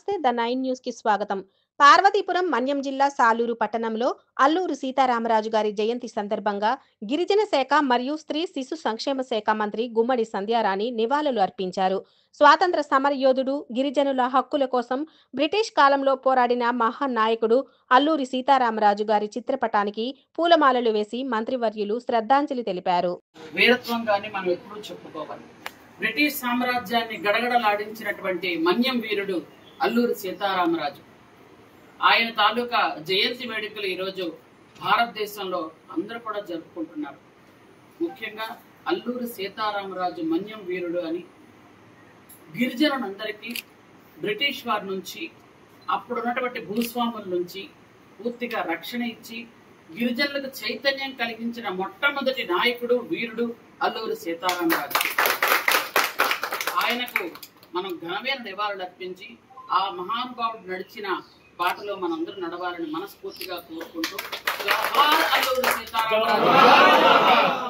నమస్తే the 9 news కి స్వాగతం. పార్వతీపురం మన్యం జిల్లా సాలూరు పట్టణంలో అల్లూరి సీతారామరాజు గారి జయంతి సందర్భంగా గిరిజన శాఖ మరియు స్త్రీ శిశు సంక్షేమ శాఖ మంత్రి గుమ్మడి సంధ్యారాణి నివాళులు అర్పించారు. స్వాతంత్ర సమరయోధుడు, గిరిజనుల హక్కుల కోసం బ్రిటిష్ కాలంలో పోరాడిన మహానాయకుడు అల్లూరి సీతారామరాజు గారి చిత్రపటానికి పూలమాలలు వేసి మంత్రివర్యులు శ్రద్ధాంజలి తెలిపారు. వీరత్వంగానే మనం ఎప్పుడూ చెప్పుకోవాలి. బ్రిటిష్ సామ్రాజ్యాన్ని గడగడలాడించినటువంటి మన్యం వీరుడు అల్లూరి సీతారామరాజు. ఆయన తాలూకా జయంతి వేడుకలు ఈరోజు భారతదేశంలో అందరూ కూడా జరుపుకుంటున్నారు. ముఖ్యంగా అల్లూరి సీతారామరాజు మన్యం వీరుడు అని గిరిజనులందరికీ బ్రిటిష్ వారి నుంచి, అప్పుడున్నటువంటి భూస్వాముల నుంచి పూర్తిగా రక్షణ ఇచ్చి గిరిజనులకు చైతన్యం కలిగించిన మొట్టమొదటి నాయకుడు, వీరుడు అల్లూరి సీతారామరాజు. ఆయనకు మనం ఘనమైన నివాళులు అర్పించి ఆ మహానుభావుడు నడిచిన బాటలో మనందరూ నడవాలని మనస్ఫూర్తిగా కోరుకుంటూ, జోహార్ అల్లూరి సీతారామరాజు.